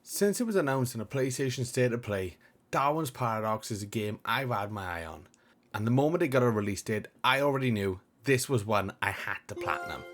Since it was announced in a PlayStation State of Play, Darwin's Paradox is a game I've had my eye on. And the moment it got a release date, I already knew this was one I had to platinum.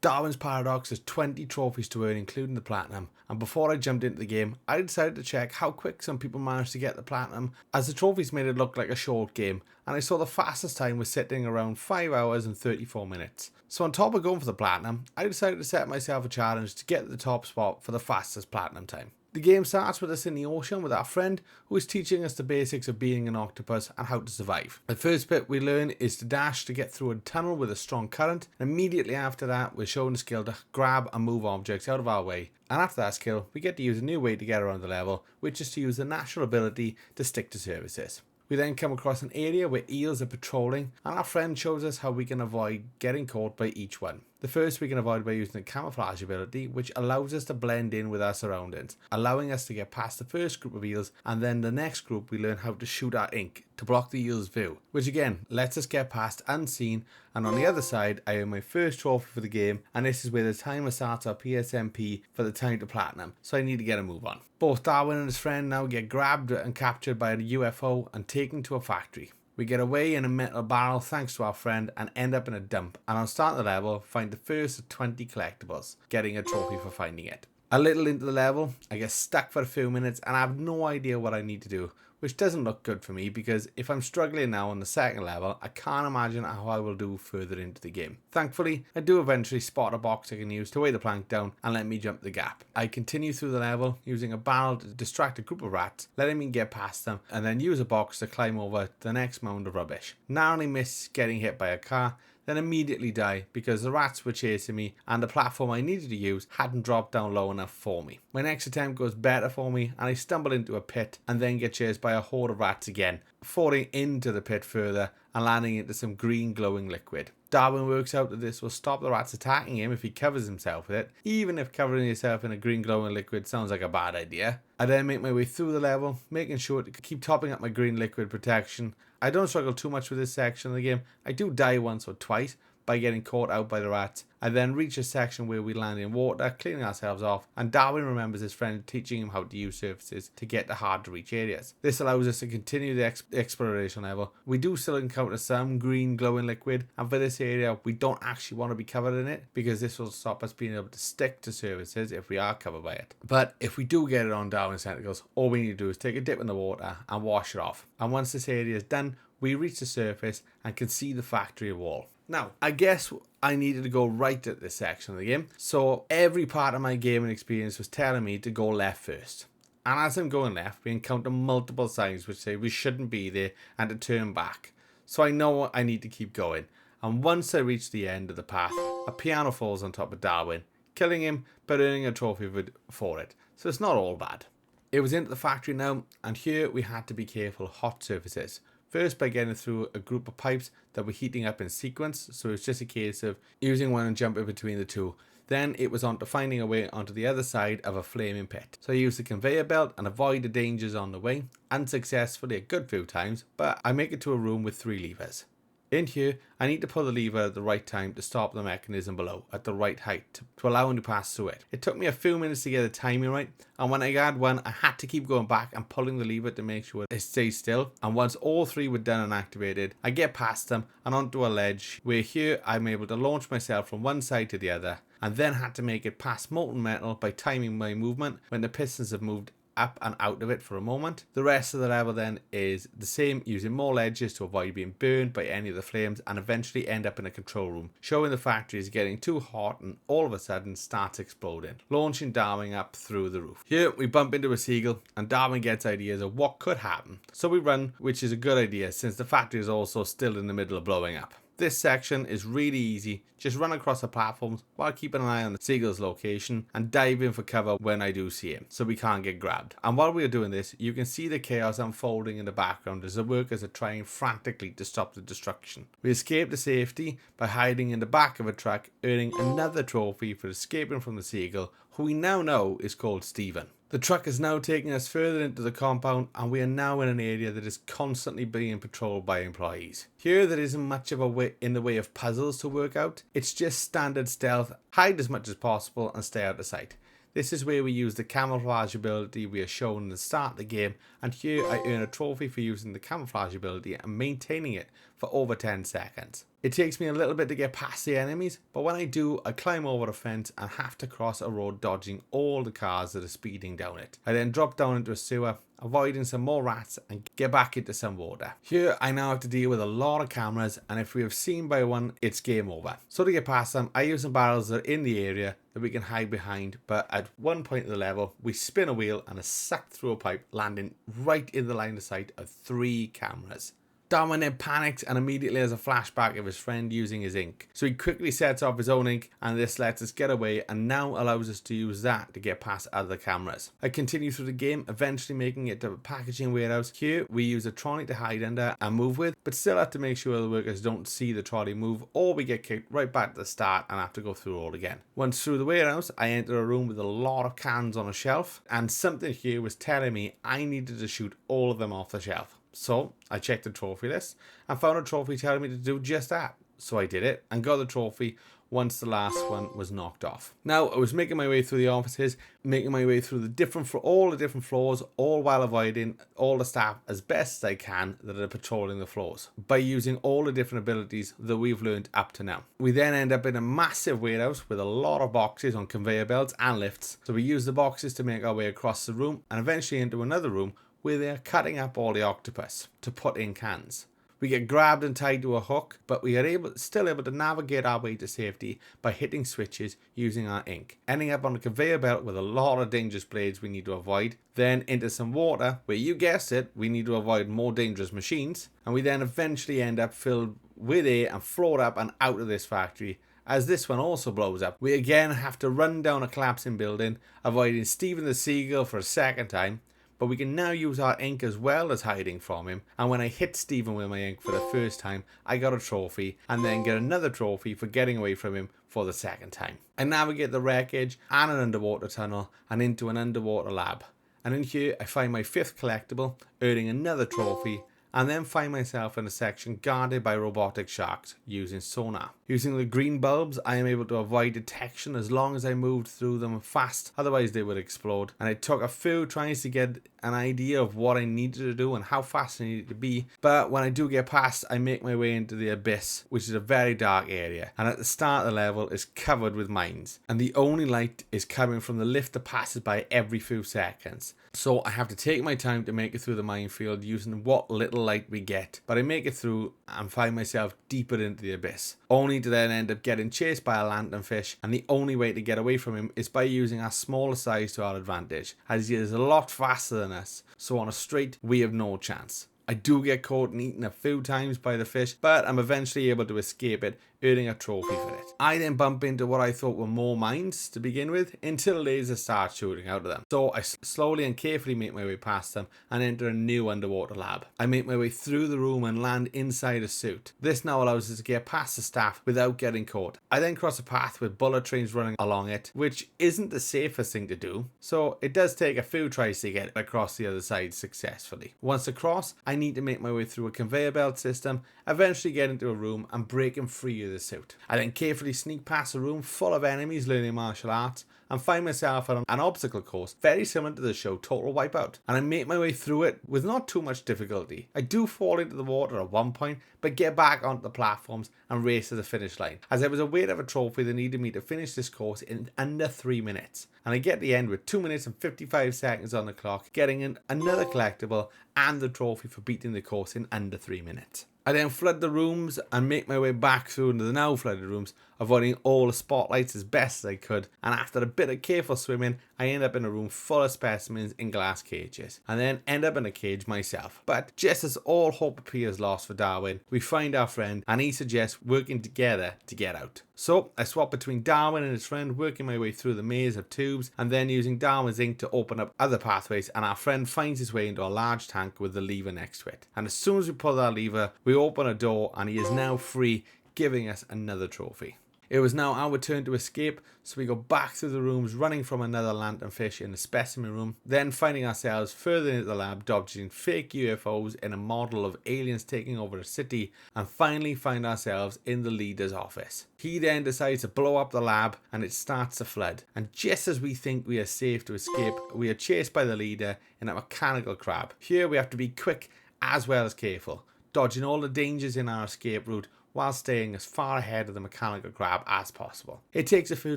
Darwin's Paradox has 20 trophies to earn, including the platinum, and before I jumped into the game, I decided to check how quick some people managed to get the platinum, as the trophies made it look like a short game, and I saw the fastest time was sitting around 5 hours and 34 minutes. So on top of going for the platinum, I decided to set myself a challenge to get to the top spot for the fastest platinum time. The game starts with us in the ocean with our friend who is teaching us the basics of being an octopus and how to survive. The first bit we learn is to dash to get through a tunnel with a strong current, and immediately after that we're shown the skill to grab and move objects out of our way, and after that skill we get to use a new way to get around the level, which is to use the natural ability to stick to surfaces. We then come across an area where eels are patrolling, and our friend shows us how we can avoid getting caught by each one. The first we can avoid by using the camouflage ability, which allows us to blend in with our surroundings, allowing us to get past the first group of eels, and then the next group we learn how to shoot our ink to block the eel's view, which again lets us get past unseen. And on the other side, I earn my first trophy for the game, and this is where the timer starts our PSMP for the time to platinum, so I need to get a move on. Both Darwin and his friend now get grabbed and captured by a UFO and taken to a factory. We get away in a metal barrel thanks to our friend and end up in a dump, and on starting the level find the first of 20 collectibles, getting a trophy for finding it. A little into the level, I get stuck for a few minutes and I have no idea what I need to do, which doesn't look good for me because if I'm struggling now on the second level, I can't imagine how I will do further into the game. Thankfully, I do eventually spot a box I can use to weigh the plank down and let me jump the gap. I continue through the level using a barrel to distract a group of rats, letting me get past them, and then use a box to climb over the next mound of rubbish. Narrowly miss getting hit by a car, then immediately die because the rats were chasing me and the platform I needed to use hadn't dropped down low enough for me. My next attempt goes better for me and I stumble into a pit and then get chased by a horde of rats again, falling into the pit further and landing into some green glowing liquid. Darwin works out that this will stop the rats attacking him if he covers himself with it, even if covering yourself in a green glowing liquid sounds like a bad idea. I then make my way through the level, making sure to keep topping up my green liquid protection. I don't struggle too much with this section of the game. I do die once or twice by getting caught out by the rats. I then reach a section where we land in water, cleaning ourselves off, and Darwin remembers his friend teaching him how to use surfaces to get to hard to reach areas. This allows us to continue the exploration level. We do still encounter some green glowing liquid, and for this area we don't actually want to be covered in it because this will stop us being able to stick to surfaces if we are covered by it. But if we do get it on Darwin's tentacles, all we need to do is take a dip in the water and wash it off. And once this area is done, we reach the surface and can see the factory wall. Now, I guess I needed to go right at this section of the game, so every part of my gaming experience was telling me to go left first. And as I'm going left, we encounter multiple signs which say we shouldn't be there and to turn back. So I know I need to keep going. And once I reach the end of the path, a piano falls on top of Darwin, killing him but earning a trophy for it. So it's not all bad. It was into the factory now, and here we had to be careful of hot surfaces. First by getting through a group of pipes that were heating up in sequence, so it's just a case of using one and jumping between the two. Then it was on to finding a way onto the other side of a flaming pit. So I used the conveyor belt and avoid the dangers on the way, unsuccessfully a good few times, but I make it to a room with 3 levers. In here, I need to pull the lever at the right time to stop the mechanism below at the right height to allow him to pass through it. It took me a few minutes to get the timing right, and when I got one, I had to keep going back and pulling the lever to make sure it stays still. And once all 3 were done and activated, I get past them and onto a ledge where here I'm able to launch myself from one side to the other, and then had to make it past molten metal by timing my movement when the pistons have moved up and out of it for a moment. The rest of the level then is the same, using more ledges to avoid being burned by any of the flames, and eventually end up in a control room, showing the factory is getting too hot and all of a sudden starts exploding, launching Darwin up through the roof. Here we bump into a seagull and Darwin gets ideas of what could happen, so we run, which is a good idea since the factory is also still in the middle of blowing up. This section is really easy, just run across the platforms while keeping an eye on the seagull's location and dive in for cover when I do see him, so we can't get grabbed. And while we are doing this, you can see the chaos unfolding in the background as the workers are trying frantically to stop the destruction. We escape to safety by hiding in the back of a truck, earning another trophy for escaping from the seagull, who we now know is called Steven. The truck is now taking us further into the compound, and we are now in an area that is constantly being patrolled by employees. Here there isn't much of a way in the way of puzzles to work out. It's just standard stealth, hide as much as possible and stay out of sight. This is where we use the camouflage ability we are shown in the start of the game, and here I earn a trophy for using the camouflage ability and maintaining it for over 10 seconds. It takes me a little bit to get past the enemies, but when I do, I climb over a fence and have to cross a road dodging all the cars that are speeding down it. I then drop down into a sewer, avoiding some more rats and get back into some water. Here I now have to deal with a lot of cameras, and if we have seen by one, it's game over. So to get past them, I use some barrels that are in the area that we can hide behind, but at one point of the level, we spin a wheel and are sucked through a pipe, landing right in the line of sight of 3 cameras. Darwin then panics and immediately has a flashback of his friend using his ink. So he quickly sets off his own ink, and this lets us get away and now allows us to use that to get past other cameras. I continue through the game, eventually making it to a packaging warehouse. Here we use a trolley to hide under and move with, but still have to make sure the workers don't see the trolley move, or we get kicked right back to the start and have to go through all again. Once through the warehouse, I enter a room with a lot of cans on a shelf, and something here was telling me I needed to shoot all of them off the shelf. So I checked the trophy list and found a trophy telling me to do just that. So I did it and got the trophy once the last one was knocked off. Now I was making my way through the offices, making my way through all the different floors, all while avoiding all the staff as best as I can that are patrolling the floors by using all the different abilities that we've learned up to now. We then end up in a massive warehouse with a lot of boxes on conveyor belts and lifts. So we use the boxes to make our way across the room and eventually into another room where they're cutting up all the octopus to put in cans. We get grabbed and tied to a hook, but we are still able to navigate our way to safety by hitting switches using our ink, ending up on a conveyor belt with a lot of dangerous blades we need to avoid, then into some water where, you guessed it, we need to avoid more dangerous machines, and we then eventually end up filled with air and float up and out of this factory. As this one also blows up, we again have to run down a collapsing building, avoiding Steven the Seagull for a second time, but we can now use our ink as well as hiding from him. And when I hit Steven with my ink for the first time, I got a trophy, and then get another trophy for getting away from him for the second time. I navigate the wreckage and an underwater tunnel and into an underwater lab. And in here, I find my 5th collectible, earning another trophy, and then find myself in a section guarded by robotic sharks using sonar. Using the green bulbs, I am able to avoid detection as long as I moved through them fast, otherwise they would explode. And it took a few tries to get an idea of what I needed to do and how fast I needed to be, but when I do get past, I make my way into the abyss, which is a very dark area, and at the start of the level is covered with mines, and the only light is coming from the lift that passes by every few seconds. So I have to take my time to make it through the minefield using what little light we get, but I make it through and find myself deeper into the abyss, only to then end up getting chased by a lanternfish, and the only way to get away from him is by using our smaller size to our advantage, as he is a lot faster than us, so on a straight we have no chance. I do get caught and eaten a few times by the fish, but I'm eventually able to escape it, earning a trophy for it. I then bump into what I thought were more mines to begin with, until lasers start shooting out of them. So I slowly and carefully make my way past them and enter a new underwater lab. I make my way through the room and land inside a suit. This now allows us to get past the staff without getting caught. I then cross a path with bullet trains running along it, which isn't the safest thing to do, so it does take a few tries to get across the other side successfully. Once across, I need to make my way through a conveyor belt system, eventually get into a room and breaking free of the suit. I then carefully sneak past a room full of enemies learning martial arts and find myself on an obstacle course very similar to the show Total Wipeout, and I make my way through it with not too much difficulty. I do fall into the water at one point, but get back onto the platforms and race to the finish line, as there was a weight of a trophy that needed me to finish this course in under 3 minutes, and I get the end with 2 minutes and 55 seconds on the clock, getting in another collectible and the trophy for beating the course in under 3 minutes. I then flood the rooms and make my way back through into the now flooded rooms, avoiding all the spotlights as best as I could, and after a bit of careful swimming, I end up in a room full of specimens in glass cages, and then end up in a cage myself. But just as all hope appears lost for Darwin, we find our friend, and he suggests working together to get out. So I swap between Darwin and his friend, working my way through the maze of tubes, and then using Darwin's ink to open up other pathways, and our friend finds his way into a large tank with the lever next to it. And as soon as we pull that lever, we open a door, and he is now free, giving us another trophy. It was now our turn to escape, so we go back through the rooms, running from another lanternfish in the specimen room, then finding ourselves further into the lab, dodging fake UFOs in a model of aliens taking over a city, and finally find ourselves in the leader's office. He then decides to blow up the lab, and it starts to flood. And just as we think we are safe to escape, we are chased by the leader in a mechanical crab. Here we have to be quick as well as careful, dodging all the dangers in our escape route, while staying as far ahead of the mechanical crab as possible. It takes a few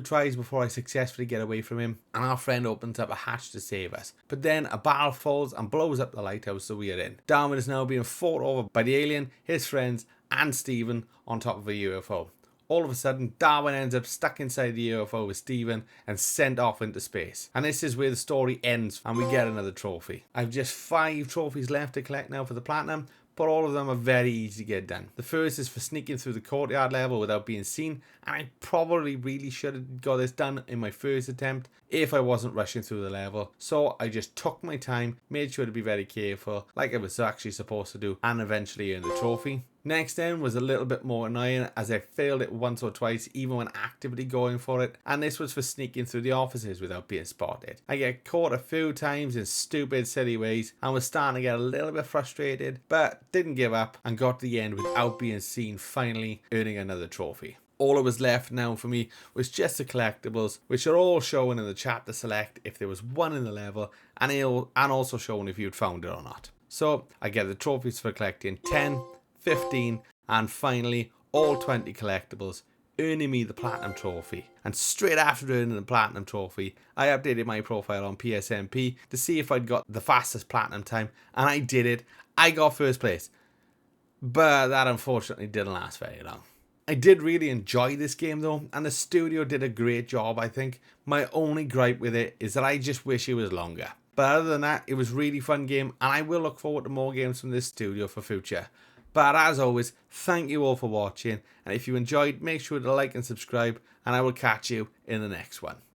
tries before I successfully get away from him, and our friend opens up a hatch to save us. But then a barrel falls and blows up the lighthouse, so we are in. Darwin is now being fought over by the alien, his friends, and Stephen on top of a UFO. All of a sudden, Darwin ends up stuck inside the UFO with Stephen and sent off into space. And this is where the story ends, and we get another trophy. I've just 5 trophies left to collect now for the platinum, but all of them are very easy to get done. The first is for sneaking through the courtyard level without being seen, and I probably really should have got this done in my first attempt if I wasn't rushing through the level. So I just took my time, made sure to be very careful, like I was actually supposed to do, and eventually earned the trophy. Next then was a little bit more annoying, as I failed it once or twice even when actively going for it, and this was for sneaking through the offices without being spotted. I get caught a few times in stupid silly ways and was starting to get a little bit frustrated, but didn't give up and got to the end without being seen, finally earning another trophy. All that was left now for me was just the collectibles, which are all shown in the chat to select if there was one in the level, and also shown if you'd found it or not. So I get the trophies for collecting 10, 15, and finally all 20 collectibles, earning me the platinum trophy. And straight after earning the platinum trophy, I updated my profile on PSMP to see if I'd got the fastest platinum time, and I did it. I got first place, but that unfortunately didn't last very long. I did really enjoy this game though, and the studio did a great job, I think. My only gripe with it is that I just wish it was longer. But other than that, it was a really fun game, and I will look forward to more games from this studio for future. But as always, thank you all for watching, and if you enjoyed, make sure to like and subscribe, and I will catch you in the next one.